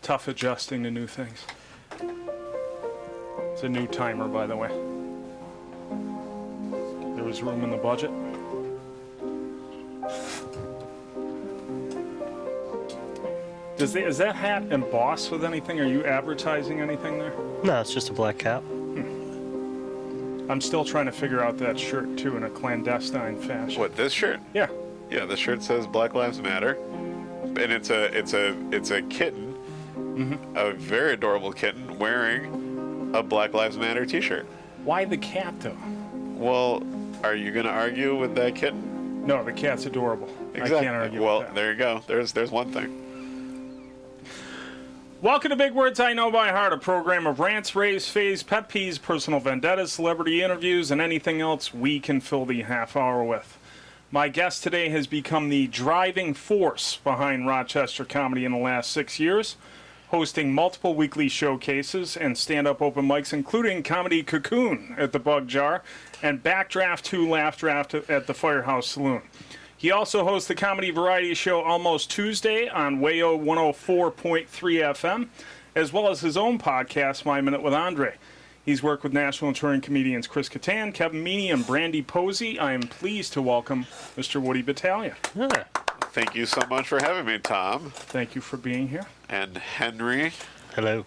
Tough adjusting to new things. It's a new timer, by the way. There was room in the budget. Is that hat embossed with anything? Are you advertising anything there? No, it's just a black cap. I'm still trying to figure out that shirt, too, in a clandestine fashion. What, this shirt? Yeah. Yeah, the shirt says Black Lives Matter. And it's a kitten, a very adorable kitten, wearing a Black Lives Matter t-shirt. Why the cat, though? Well, are you going to argue with that kitten? No, the cat's adorable. Exactly. I can't argue well, with that. there you go. There's one thing. Welcome to Big Words I Know by Heart, a program of rants, raves, faves, pet peeves, personal vendettas, celebrity interviews, and anything else we can fill the half hour with. My guest today has become the driving force behind Rochester comedy in the last 6 years, hosting multiple weekly showcases and stand-up open mics, including Comedy Cocoon at the Bug Jar and Backdraft 2 Laugh Draft at the Firehouse Saloon. He also hosts the comedy variety show Almost Tuesday on WAYO 104.3 FM, as well as his own podcast, My Minute with Andre. He's worked with national and touring comedians Chris Kattan, Kevin Meaney, and Brandy Posey. I am pleased to welcome Mr. Woody Battaglia. Yeah. Thank you so much for having me, Tom. Thank you for being here. And Henry. Hello.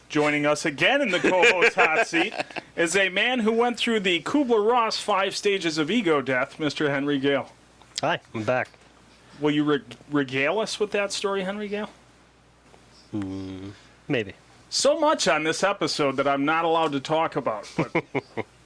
Joining us again in the co-host hot seat is a man who went through the Kubler-Ross 5 stages of ego death, Mr. Henry Gale. Hi, I'm back. Will you regale us with that story, Henry Gale? Maybe. So much on this episode that I'm not allowed to talk about, but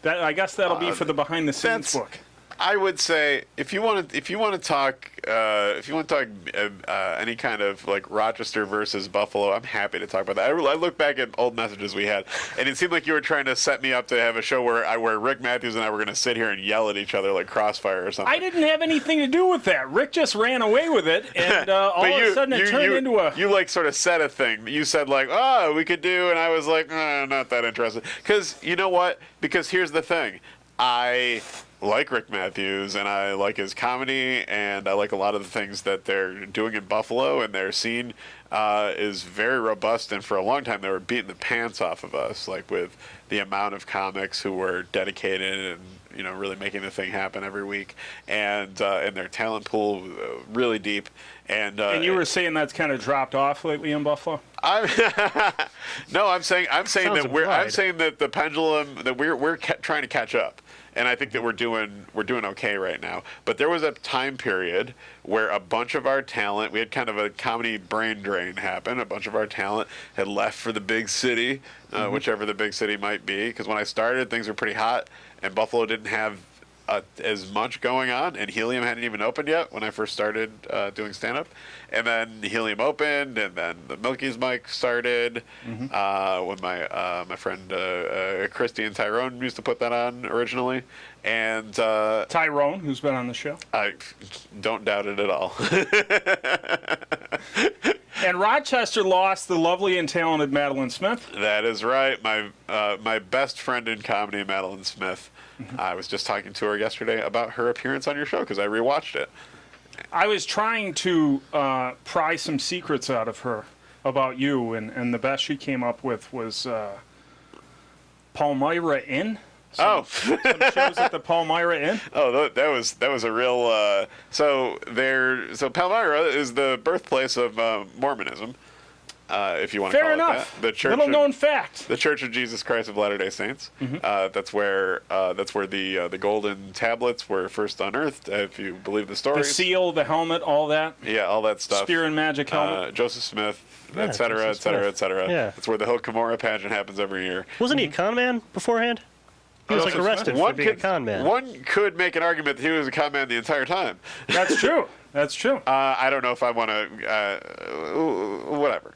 I guess that'll be for the behind-the-scenes book. I would say if you want to talk any kind of like Rochester versus Buffalo, I'm happy to talk about that. I look back at old messages we had, and it seemed like you were trying to set me up to have a show where Rick Matthews and I were going to sit here and yell at each other like Crossfire or something. I didn't have anything to do with that. Rick just ran away with it, and all of a sudden it turned into a... You like sort of said a thing. You said like, oh, we could do, and I was like, not that interested. Because you know what? Because here's the thing. I like Rick Matthews, and I like his comedy, and I like a lot of the things that they're doing in Buffalo, and their scene is very robust, and for a long time they were beating the pants off of us, like with the amount of comics who were dedicated and really making the thing happen every week, and their talent pool really deep. And you were saying that's kind of dropped off lately in Buffalo? I'm saying that the pendulum, that we're trying to catch up. And I think that we're doing okay right now. But there was a time period where a bunch of our talent, we had kind of a comedy brain drain happen. A bunch of our talent had left for the big city, whichever the big city might be. Because when I started, things were pretty hot, and Buffalo didn't have as much going on, and Helium hadn't even opened yet when I first started doing stand-up. And then Helium opened, and then the Milky's mic started when my friend Christy and Tyrone used to put that on originally. And Tyrone, who's been on the show. I don't doubt it at all. And Rochester lost the lovely and talented Madeline Smith. That is right. My best friend in comedy, Madeline Smith. I was just talking to her yesterday about her appearance on your show because I rewatched it. I was trying to pry some secrets out of her about you, and the best she came up with was Palmyra Inn. Some shows at the Palmyra Inn. Oh, that was a real. So Palmyra is the birthplace of Mormonism. If you want to call it that. The church. Little known fact. The Church of Jesus Christ of Latter-day Saints. That's where the golden tablets were first unearthed, if you believe the stories. The seal, the helmet, all that. Yeah, all that stuff. Spear and magic helmet. Joseph Smith, et cetera, et cetera, et cetera. Yeah. That's where the Hill Cumorah pageant happens every year. Wasn't he a con man beforehand? He was arrested for being a con man. One could make an argument that he was a con man the entire time. That's true. That's true. I don't know if I want to. Whatever.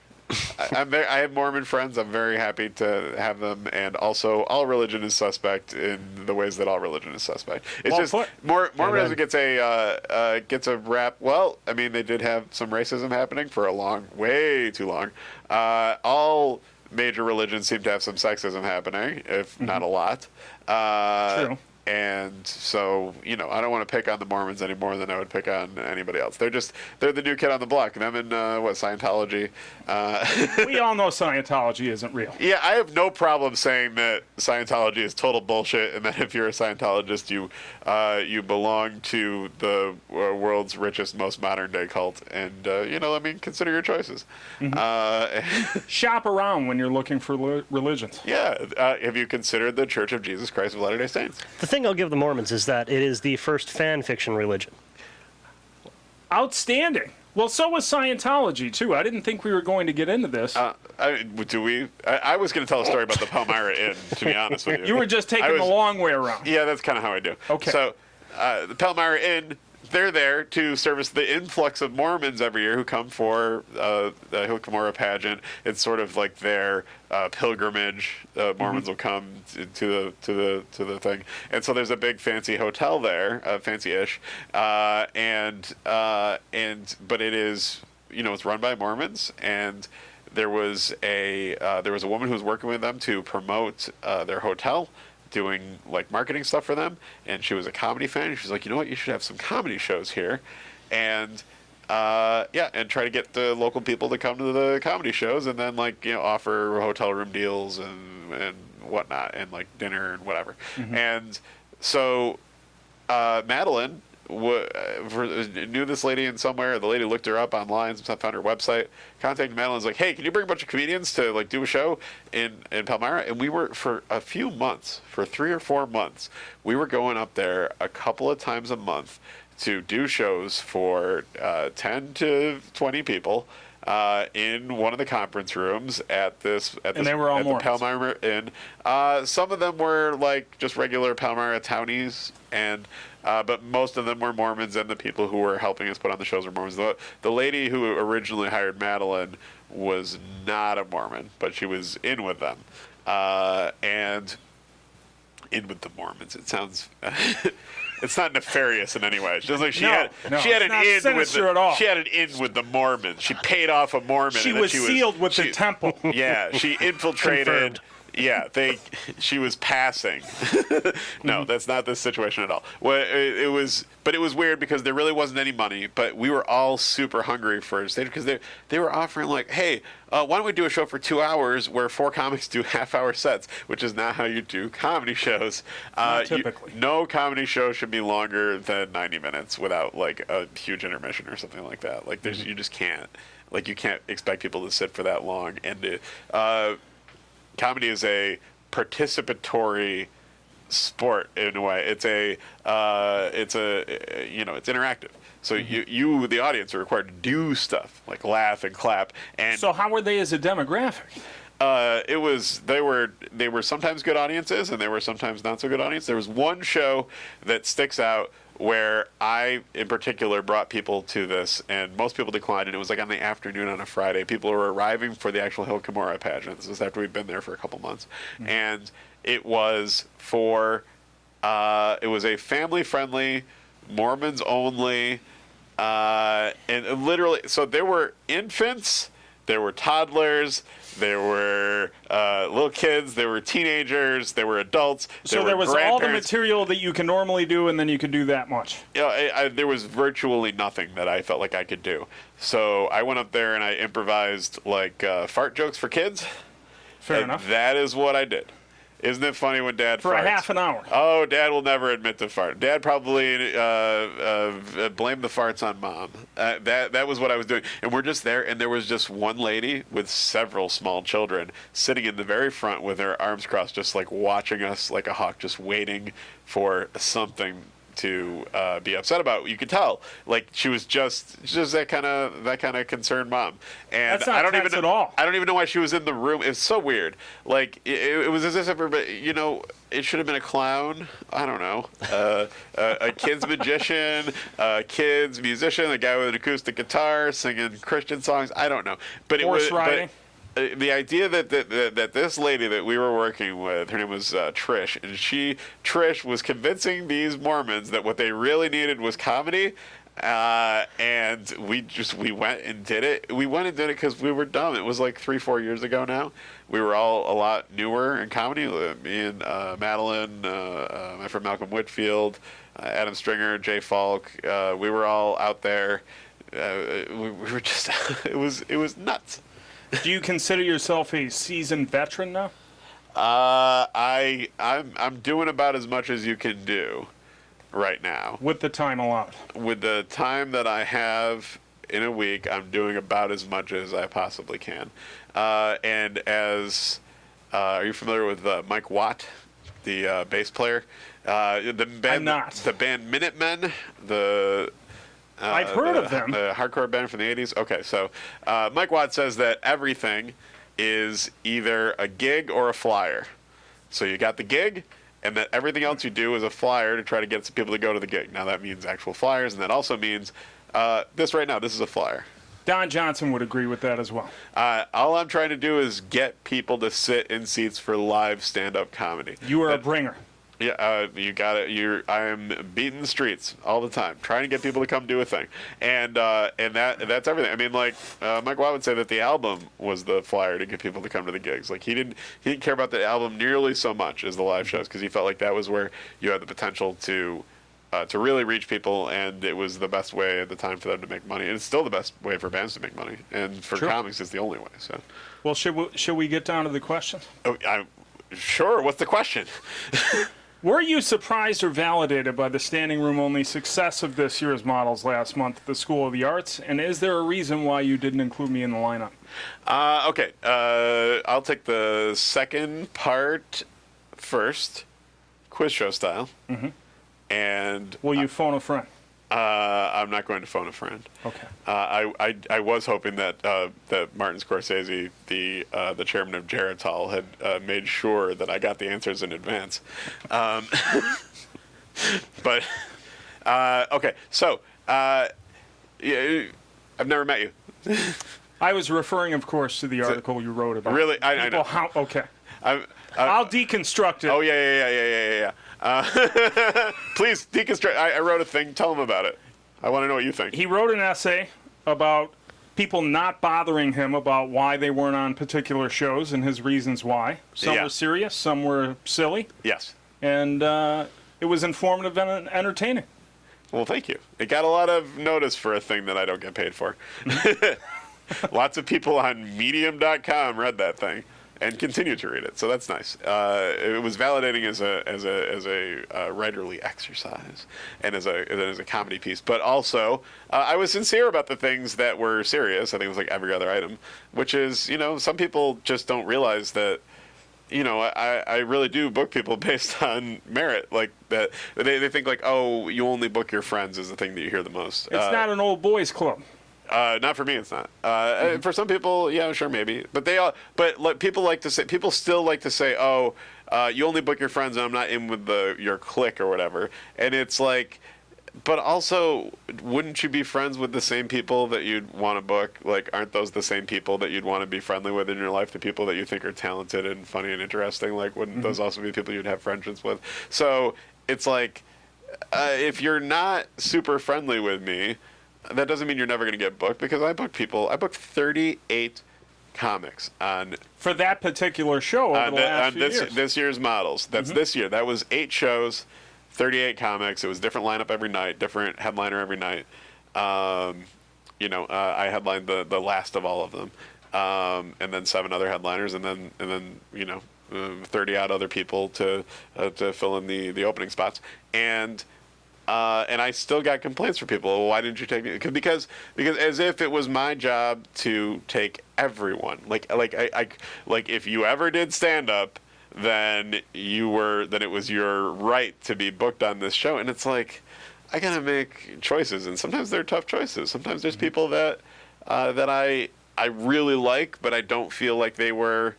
I have Mormon friends. I'm very happy to have them, and also all religion is suspect in the ways that all religion is suspect. It's Mormonism gets a rap. Well, I mean, they did have some racism happening for way too long. All major religions seem to have some sexism happening, if not a lot. True. And so, I don't want to pick on the Mormons any more than I would pick on anybody else. They're the new kid on the block. Them and, Scientology. We all know Scientology isn't real. Yeah, I have no problem saying that Scientology is total bullshit, and that if you're a Scientologist, you belong to the world's richest, most modern-day cult. And, consider your choices. Mm-hmm. Shop around when you're looking for religions. Yeah. Have you considered the Church of Jesus Christ of Latter-day Saints? The thing I'll give the Mormons is that it is the first fan fiction religion. Outstanding. Well, so was Scientology, too. I didn't think we were going to get into this. Do we? I was going to tell a story about the Palmyra Inn, to be honest with you. You were just taking the long way around. Yeah, that's kind of how I do. Okay. So, the Palmyra Inn, they're there to service the influx of Mormons every year who come for the Hill Cumorah pageant. It's sort of like their pilgrimage. Mormons will come to the thing, and so there's a big fancy hotel there, fancy-ish, but it is, it's run by Mormons, and there was a woman who was working with them to promote their hotel, doing like marketing stuff for them, and she was a comedy fan. She's like, you know what, you should have some comedy shows here, and and try to get the local people to come to the comedy shows, and then offer hotel room deals and whatnot, and like dinner and whatever. Mm-hmm. And so Madeline knew this lady in somewhere. The lady looked her up online, found her website, contacted Madeline, was like, hey, can you bring a bunch of comedians to do a show in Palmyra? And we were, for a few months, for 3 or 4 months, we were going up there a couple of times a month to do shows for 10 to 20 people in one of the conference rooms at the Palmyra Inn. Some of them were just regular Palmyra townies, but most of them were Mormons, and the people who were helping us put on the shows were Mormons. The lady who originally hired Madeline was not a Mormon, but she was in with them. And in with the Mormons. It sounds... It's not nefarious in any way. She had an in with the Mormons. She paid off a Mormon. She was sealed with the temple. Yeah, she infiltrated. Confirmed. Yeah, she was passing. No, that's not the situation at all. Well, it was weird because there really wasn't any money, but we were all super hungry for a stage because they were offering hey, why don't we do a show for 2 hours where 4 comics do half-hour sets, which is not how you do comedy shows. Not typically. No comedy show should be longer than 90 minutes without a huge intermission or something like that. You just can't. You can't expect people to sit for that long. And comedy is a participatory sport in a way. It's interactive. So you the audience are required to do stuff like laugh and clap. And so how were they as a demographic? They were sometimes good audiences, and they were sometimes not so good audiences. There was one show that sticks out where I, in particular, brought people to this, and most people declined, and it was on the afternoon on a Friday. People were arriving for the actual Hill Cumorah pageant. This was after we'd been there for a couple months. Mm-hmm. And it was it was a family-friendly, Mormons-only, and literally, so there were infants, there were toddlers, there were little kids, there were teenagers, there were adults. So there was all the material that you can normally do, and then you could do that much. Yeah, there was virtually nothing that I felt like I could do. So I went up there and I improvised fart jokes for kids. Fair enough. That is what I did. Isn't it funny when Dad farts? For a half an hour. Oh, Dad will never admit to fart. Dad probably blamed the farts on Mom. That was what I was doing. And we're just there, and there was just one lady with several small children sitting in the very front with her arms crossed, just watching us like a hawk, just waiting for something to be upset about. You could tell, she was just that kind of concerned mom. And that's not tense at all. I don't even know why she was in the room. It's so weird. It was as if everybody, it should have been a clown. I don't know, a kid's magician, a kid's musician, a guy with an acoustic guitar singing Christian songs. I don't know, but horse riding. The idea that this lady that we were working with, her name was Trish, and Trish was convincing these Mormons that what they really needed was comedy. And we went and did it. We went and did it because we were dumb. It was like 3-4 years ago now. We were all a lot newer in comedy. Me and Madeline, my friend Malcolm Whitfield, Adam Stringer, Jay Falk. We were all out there. We were just. It was nuts. Do you consider yourself a seasoned veteran now? I'm doing about as much as you can do right now. With the time allowed. With the time that I have in a week, I'm doing about as much as I possibly can. And as are you familiar with Mike Watt, the bass player? The band, I'm not. The band Minutemen. I've heard of them. The hardcore band from the 80s. Okay, so Mike Watt says that everything is either a gig or a flyer. So you got the gig, and that everything else you do is a flyer to try to get some people to go to the gig. Now that means actual flyers, and that also means this right now. This is a flyer. Don Johnson would agree with that as well. All I'm trying to do is get people to sit in seats for live stand-up comedy. You are a bringer. Yeah, you got it. I'm beating the streets all the time, trying to get people to come do a thing, and that's everything. I mean, like Mike Watt would say that the album was the flyer to get people to come to the gigs. Like he didn't care about the album nearly so much as the live shows, because he felt like that was where you had the potential to really reach people, and it was the best way at the time for them to make money, and it's still the best way for bands to make money, and for comics it's the only way. So, well, should we get down to the questions? Oh, sure. What's the question? Were you surprised or validated by the standing room only success of this year's models last month at the School of the Arts? And is there a reason why you didn't include me in the lineup? Okay. I'll take the second part first, quiz show style. Mm-hmm. And will you phone a friend? I'm not going to phone a friend. Okay. I was hoping that that Martin Scorsese, the chairman of Geritol, had made sure that I got the answers in advance. But okay, so yeah, I've never met you. I was referring, of course, to the article you wrote about. Really, I know. Okay. I'll deconstruct it. Oh yeah. Please deconstruct. I wrote a thing. Tell him about it. I want to know what you think. He wrote an essay about people not bothering him about why they weren't on particular shows and his reasons why. Some were serious, some were silly. Yes. And it was informative and entertaining. Well, thank you. It got a lot of notice for a thing that I don't get paid for. Lots of people on Medium.com read that thing and continue to read it, so that's nice. It was validating as a writerly exercise and as a comedy piece, but also I was sincere about the things that were serious. I think it was like every other item, which is, some people just don't realize that. I really do book people based on merit, like that. They think like, oh, you only book your friends is the thing that you hear the most. It's not an old boys club. Not for me, it's not. For some people, yeah, sure, maybe. But people still like to say, oh, you only book your friends, and I'm not in with your clique or whatever. And it's like, but also, wouldn't you be friends with the same people that you'd want to book? Like, aren't those the same people that you'd want to be friendly with in your life? The people that you think are talented and funny and interesting? Like, wouldn't those also be people you'd have friendships with? So it's like, if you're not super friendly with me, that doesn't mean you're never going to get booked, because I booked 38 comics for that particular show over the last few years. This year's models. That's this year. That was 8 shows, 38 comics. It was different lineup every night, different headliner every night. I headlined the last of all of them, and then 7 other headliners, and then 30 odd other people to fill in the opening spots. And I still got complaints from people. Well, why didn't you take me? Because as if it was my job to take everyone. Like if you ever did stand up, then it was your right to be booked on this show. And it's like, I gotta make choices, and sometimes they're tough choices. Sometimes there's people that I really like, but I don't feel like they were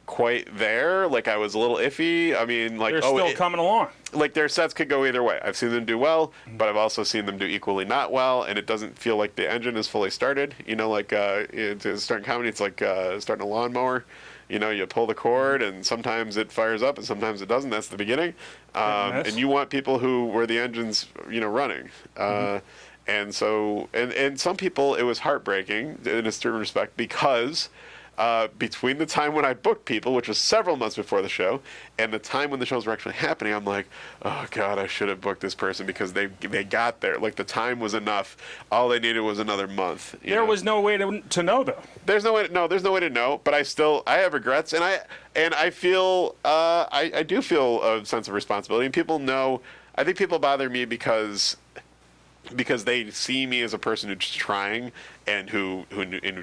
quite there. Like, I was a little iffy. I mean, like, they're still coming along. Like, their sets could go either way. I've seen them do well, but I've also seen them do equally not well, and it doesn't feel like the engine is fully started. To start comedy, it's like starting a lawnmower. You pull the cord, and sometimes it fires up, and sometimes it doesn't. That's the beginning. And you want people where the engine's, running. And so, and some people, it was heartbreaking in a certain respect because between the time when I booked people, which was several months before the show, and the time when the shows were actually happening, I'm like, oh God, I should have booked this person because they got there. Like the time was enough. All they needed was another month. There was no way to know though. There's no way to know. But I have regrets, and I feel I do feel a sense of responsibility. And people know. I think people bother me because they see me as a person who's trying and who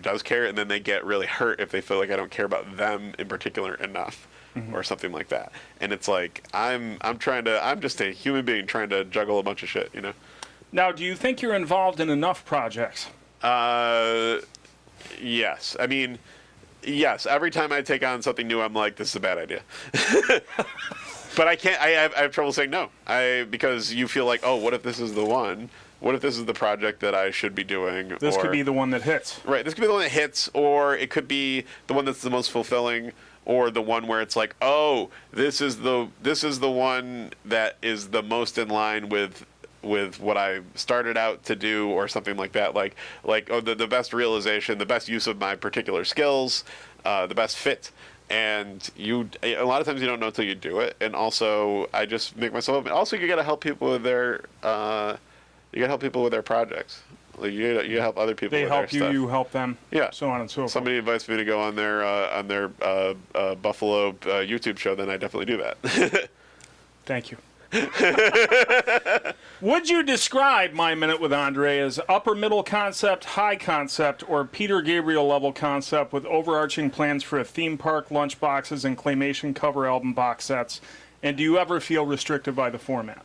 does care, and then they get really hurt if they feel like I don't care about them in particular enough, or something like that. And it's like I'm just a human being trying to juggle a bunch of shit, Now, do you think you're involved in enough projects? Yes. I mean, yes. Every time I take on something new, I'm like, this is a bad idea. But I can't. I have trouble saying no. Because you feel like, oh, what if this is the one? What if this is the project that I should be doing? This could be the one that hits. Right. This could be the one that hits, or it could be the one that's the most fulfilling, or the one where it's like, oh, this is the one that is the most in line with what I started out to do, or something like that. Like oh, the best realization, the best use of my particular skills, the best fit. And a lot of times you don't know until you do it. And also, I just make myself. Also, you got to help people with their. You got to help people with their projects. Like you help other people. They with help their you. stuff. You help them. Yeah. So on and so forth. Somebody invites me to go on their Buffalo YouTube show, then I definitely do that. Thank you. Would you describe My Minute with Andre as upper middle concept, high concept, or Peter Gabriel level concept with overarching plans for a theme park, lunchboxes, and claymation cover album box sets? And do you ever feel restricted by the format?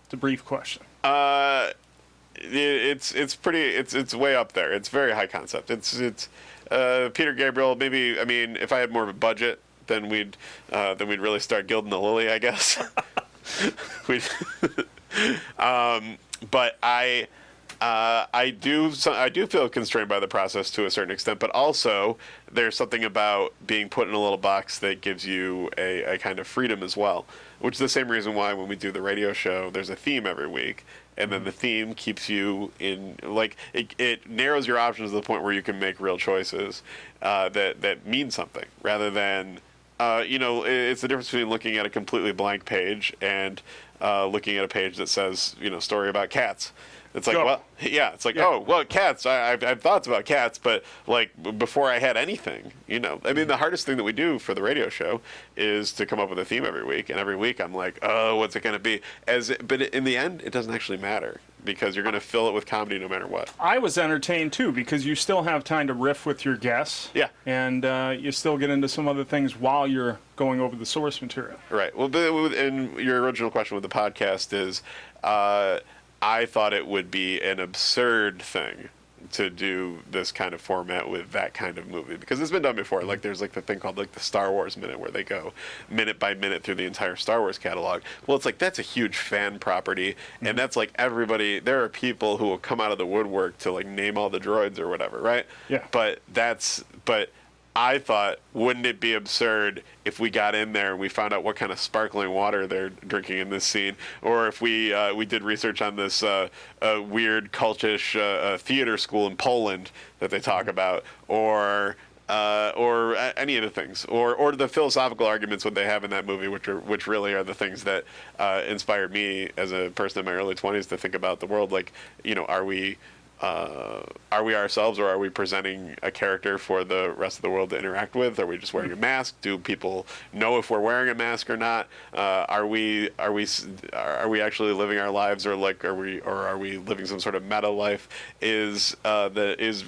It's a brief question. It's way up there. It's very high concept. It's Peter Gabriel. Maybe, I mean, if I had more of a budget, then we'd really start gilding the lily, I guess. But I do feel constrained by the process to a certain extent, but also there's something about being put in a little box that gives you a kind of freedom as well, which is the same reason why when we do the radio show, there's a theme every week, and then the theme keeps you in, like, it narrows your options to the point where you can make real choices that mean something, rather than it's the difference between looking at a completely blank page and looking at a page that says, story about cats. It's like, well, yeah, it's like, yeah. Oh, well, cats, I have thoughts about cats, but like before I had anything, I mean, the hardest thing that we do for the radio show is to come up with a theme every week. And every week I'm like, oh, what's it going to be? But in the end, it doesn't actually matter because you're going to fill it with comedy no matter what. I was entertained too because you still have time to riff with your guests. Yeah. And you still get into some other things while you're going over the source material. Right. Well, and your original question with the podcast is, I thought it would be an absurd thing to do this kind of format with that kind of movie because it's been done before. Like there's like the thing called like the Star Wars Minute where they go minute by minute through the entire Star Wars catalog. Well, it's like that's a huge fan property, and that's like everybody. There are people who will come out of the woodwork to like name all the droids or whatever, right? Yeah. But I thought, wouldn't it be absurd if we got in there and we found out what kind of sparkling water they're drinking in this scene, or if we did research on this weird cultish theater school in Poland that they talk about, or any of the things, or the philosophical arguments what they have in that movie, which really are the things that inspired me as a person in my early 20s to think about the world. Like, are we ourselves, or are we presenting a character for the rest of the world to interact with? Are we just wearing a mask? Do people know if we're wearing a mask or not? Are we actually living our lives, or are we living some sort of meta life? Is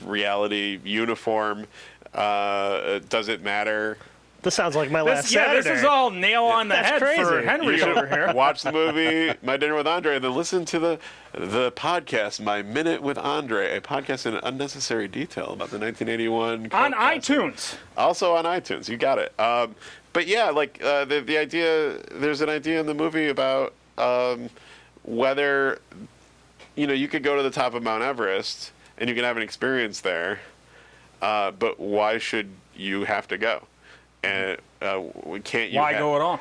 reality uniform? Does it matter? This sounds like my last Saturday. This is all nail on the head crazy. for Henry over here. Watch the movie My Dinner with Andre, and then listen to the podcast My Minute with Andre, a podcast in unnecessary detail about the 1981 on iTunes. Also on iTunes, you got it. But yeah, like the idea. There's an idea in the movie about whether you could go to the top of Mount Everest and you can have an experience there, but why should you have to go? And can't you? Why go at all?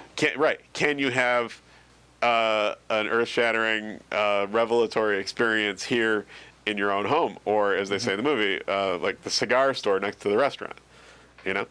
Can you have an earth-shattering, revelatory experience here in your own home, or as they say in the movie, like the cigar store next to the restaurant. You know.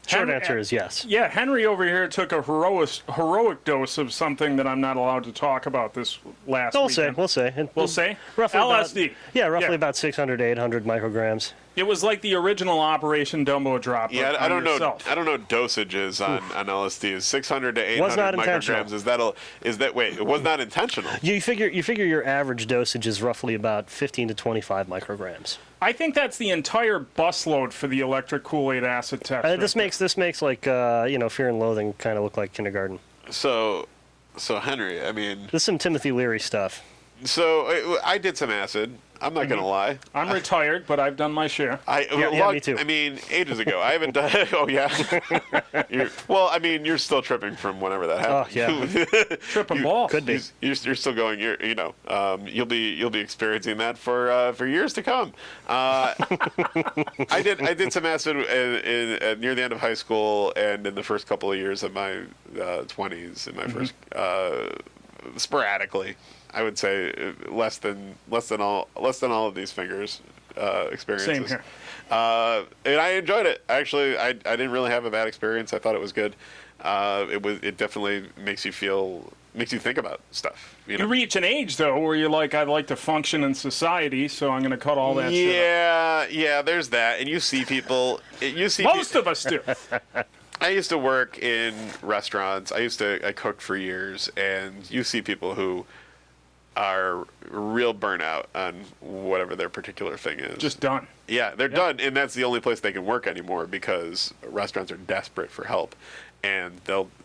Short answer is yes. Yeah, Henry over here took a heroic dose of something that I'm not allowed to talk about this last weekend. We'll say. We'll say? Roughly LSD. Roughly about 600 to 800 micrograms. It was like the original Operation Dumbo Drop. Yeah, I don't know. I don't know dosages on LSD. 600 to 800 micrograms. Is that wait? It was not intentional. You figure your average dosage is roughly about 15 to 25 micrograms. I think that's the entire busload for the electric Kool-Aid acid test. This makes like Fear and Loathing kind of look like kindergarten. So Henry, I mean, this is some Timothy Leary stuff. So I did some acid. I'm not going to lie. I'm retired, but I've done my share. Me too. I mean, ages ago. I haven't done. Oh yeah. You're still tripping from whenever that happened. Oh yeah. Tripping balls. Could be. You're still going. You'll be experiencing that for years to come. I did some acid near the end of high school and in the first couple of years of my 20s. In my first sporadically. I would say less than all of these fingers experiences. Same here. And I enjoyed it. Actually, I didn't really have a bad experience. I thought it was good. It definitely makes you think about stuff. You reach an age though where you're like, I'd like to function in society, so I'm going to cut all that shit out. Yeah. There's that, and you see people. Most of us do. I used to work in restaurants. I cooked for years, and you see people who are real burnout on whatever their particular thing is. Just done. Yeah, they're done, and that's the only place they can work anymore because restaurants are desperate for help, and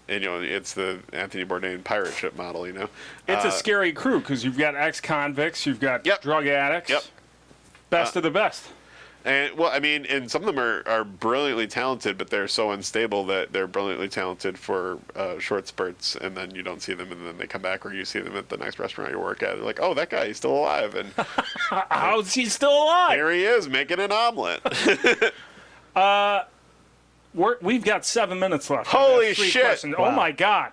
it's the Anthony Bourdain pirate ship model. It's a scary crew because you've got ex-convicts, you've got drug addicts, best of the best. And and some of them are brilliantly talented, but they're so unstable that they're brilliantly talented for short spurts, and then you don't see them, and then they come back, or you see them at the next restaurant you work at. They're like, oh, that guy, he's still alive, and how's he still alive? Here he is making an omelet. We've got 7 minutes left. Holy shit! Wow. Oh my God.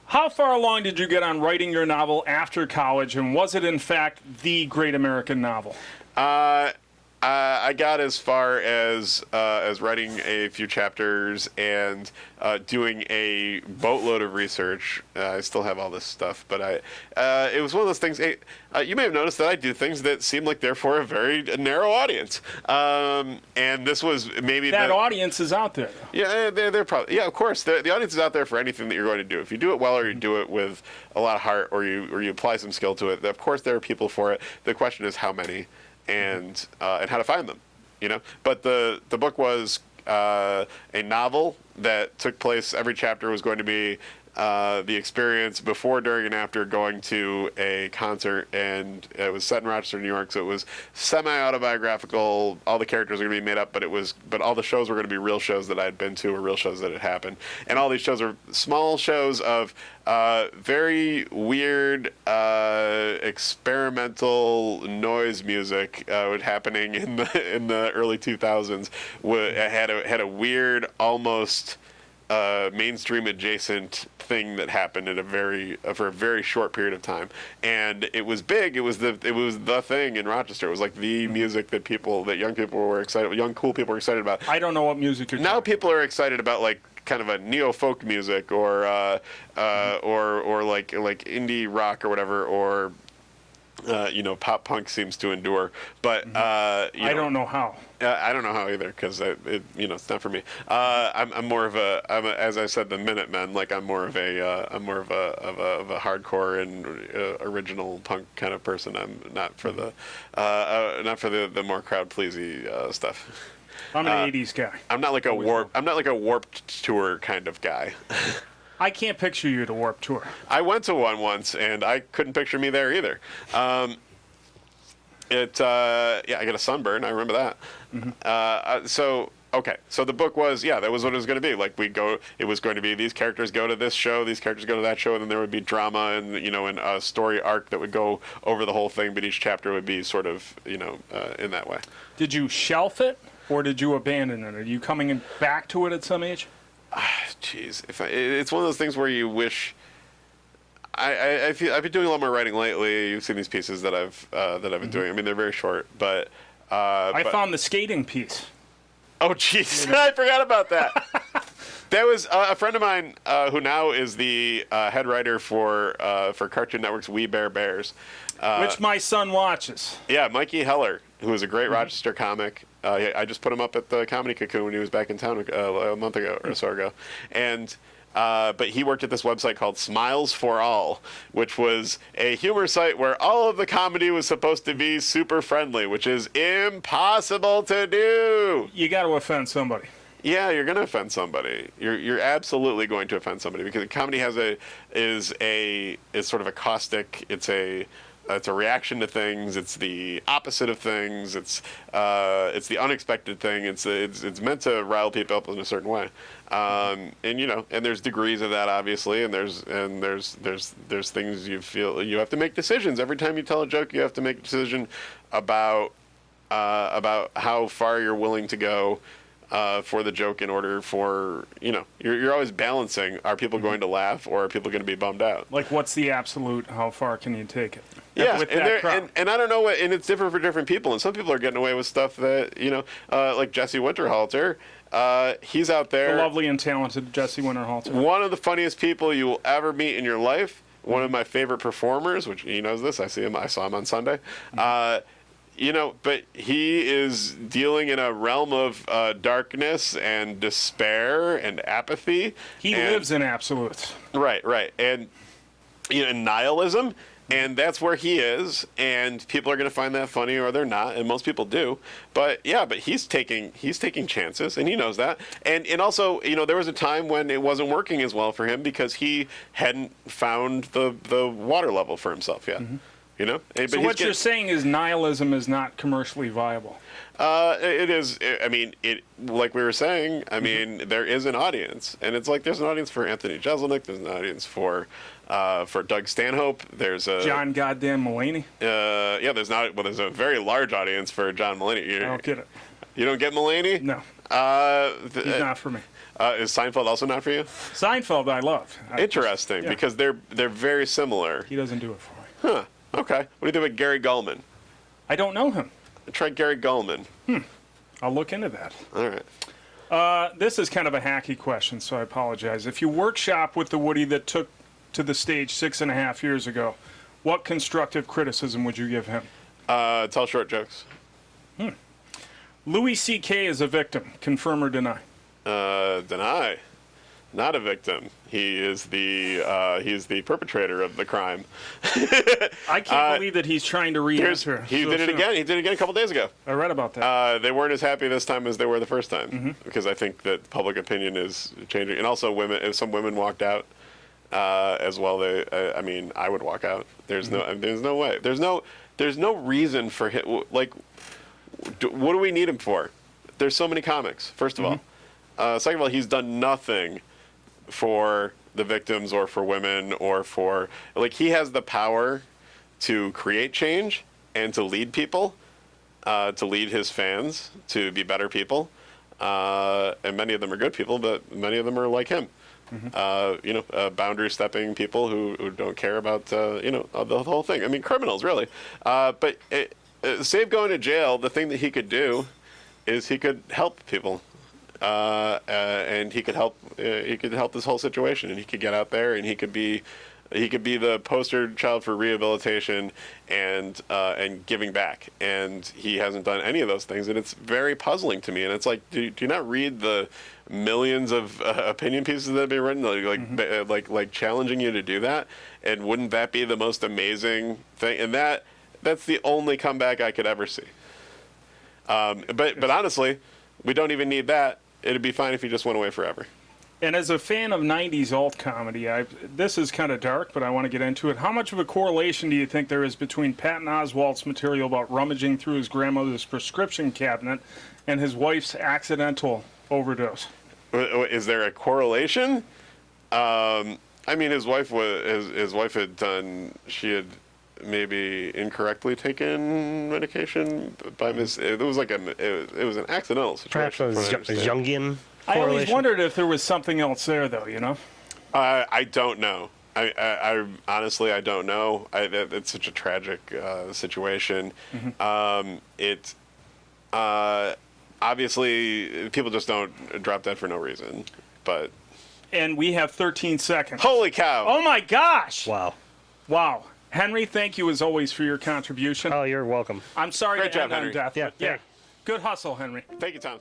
How far along did you get on writing your novel after college, and was it in fact the great American novel? I got as far as writing a few chapters and doing a boatload of research. I still have all this stuff, but it was one of those things. You may have noticed that I do things that seem like they're for a very narrow audience. And this was maybe that audience is out there. Yeah, they're probably of course. The audience is out there for anything that you're going to do. If you do it well, or you do it with a lot of heart, or you apply some skill to it, of course there are people for it. The question is how many. And how to find them, But the book was a novel that took place. Every chapter was going to be the experience before, during, and after going to a concert, and it was set in Rochester, New York. So it was semi-autobiographical. All the characters were going to be made up, but all the shows were going to be real shows that I had been to, or real shows that had happened. And all these shows are small shows of very weird experimental noise music happening in the early 2000s. Had a weird, almost mainstream adjacent thing that happened for a very short period of time, and it was big. It was the thing in Rochester. It was like the music that young people were excited, young cool people were excited about. I don't know what music you're now. People are excited about like kind of a neo folk music or like indie rock or whatever, or pop punk seems to endure, but I don't know how. I don't know how either, because it's not for me. I'm more of as I said, the Minutemen. Like I'm more of a hardcore and original punk kind of person. I'm not for the more crowd pleasy stuff. I'm an '80s guy. I'm not like a Warped Tour kind of guy. I can't picture you at a Warped Tour. I went to one once, and I couldn't picture me there either. I got a sunburn. I remember that. Mm-hmm. So the book was, that was what it was going to be. Like it was going to be these characters go to this show, these characters go to that show, and then there would be drama and and a story arc that would go over the whole thing, but each chapter would be sort of in that way. Did you shelf it, or did you abandon it? Are you coming back to it at some age? Jeez, it's one of those things where you wish. I feel I've been doing a lot more writing lately. You've seen these pieces that I've been doing. I mean, they're very short, but I found the skating piece. Oh, jeez, I forgot about that. That was a friend of mine who now is the head writer for Cartoon Network's We Bare Bears, which my son watches. Yeah, Mikey Heller, who is a great Rochester comic. I just put him up at the Comedy Cocoon when he was back in town a month ago or so ago, and. But he worked at this website called Smiles for All, which was a humor site where all of the comedy was supposed to be super friendly, which is impossible to do. You got to offend somebody. Yeah, you're going to offend somebody. You're absolutely going to offend somebody because comedy is sort of a caustic. It's a reaction to things. It's the opposite of things. It's the unexpected thing. It's meant to rile people up in a certain way. And there's degrees of that obviously, and there's things you feel you have to make decisions every time you tell a joke. You have to make a decision about how far you're willing to go for the joke in order for you're always balancing. Are people going to laugh or are people going to be bummed out? Like what's the absolute? How far can you take it? Yeah, and I don't know and it's different for different people. And some people are getting away with stuff that like Jesse Winterhalter. He's out there. The lovely and talented Jesse Winterhalter. One of the funniest people you will ever meet in your life. One of my favorite performers, which he knows this. I saw him on Sunday. But he is dealing in a realm of darkness and despair and apathy. He lives in absolutes. Right. And nihilism. And that's where he is, and people are going to find that funny, or they're not, and most people do. But he's taking chances, and he knows that. And also, there was a time when it wasn't working as well for him because he hadn't found the water level for himself yet. Mm-hmm. So what you're saying is nihilism is not commercially viable. It is. Like we were saying. I mean, there is an audience, and it's like there's an audience for Anthony Jeselnik. There's an audience for Doug Stanhope. There's a John goddamn Mulaney. There's not. Well, there's a very large audience for John Mulaney. I don't get it. You don't get Mulaney? No. He's not for me. Is Seinfeld also not for you? Seinfeld, I love. Interesting, because they're very similar. He doesn't do it for me. Huh. Okay. What do you think about Gary Gulman? I don't know him. Try Gary Gulman. I'll look into that. All right. This is kind of a hacky question, so I apologize. If you workshop with the Woody that took to the stage 6.5 years ago, what constructive criticism would you give him? Tell short jokes. Louis C.K. is a victim. Confirm or deny? Deny. Not a victim. He is he's the perpetrator of the crime. I can't believe that he's trying to re-enter. He did it again. He did it again a couple days ago. I read about that. They weren't as happy this time as they were the first time because I think that public opinion is changing, and also some women walked out as well. I mean, I would walk out. There's no way. There's no reason for him. Like, what do we need him for? There's so many comics. First of all, second of all, he's done nothing for the victims or for women or for he has the power to create change and to lead people, to lead his fans to be better people, and many of them are good people, but many of them are like him. Boundary stepping people who don't care about the whole thing. I mean, criminals really. But save going to jail, the thing that he could do is he could help people. And he could help this whole situation, and he could get out there, and he could be the poster child for rehabilitation and giving back, and he hasn't done any of those things, and it's very puzzling to me. And it's like, do you not read the millions of opinion pieces that have been written, like challenging you to do that? And wouldn't that be the most amazing thing? And that's the only comeback I could ever see. But honestly, we don't even need that. It'd be fine if he just went away forever. And as a fan of 90s alt comedy, this is kind of dark, but I want to get into it. How much of a correlation do you think there is between Patton Oswalt's material about rummaging through his grandmother's prescription cabinet and his wife's accidental overdose? Is there a correlation? I mean, his wife had done. She had maybe incorrectly taken medication by it was an accidental situation. Perhaps it was Jungian. I always wondered if there was something else there, though. I don't know. I honestly, I don't know. It's such a tragic situation. It obviously people just don't drop dead for no reason. But and we have 13 seconds. Holy cow! Oh my gosh! Wow. Wow. Henry, thank you as always for your contribution. Oh, you're welcome. I'm sorry Great to job, end on Henry. death. Yeah, but yeah. Good hustle, Henry. Thank you, Tom.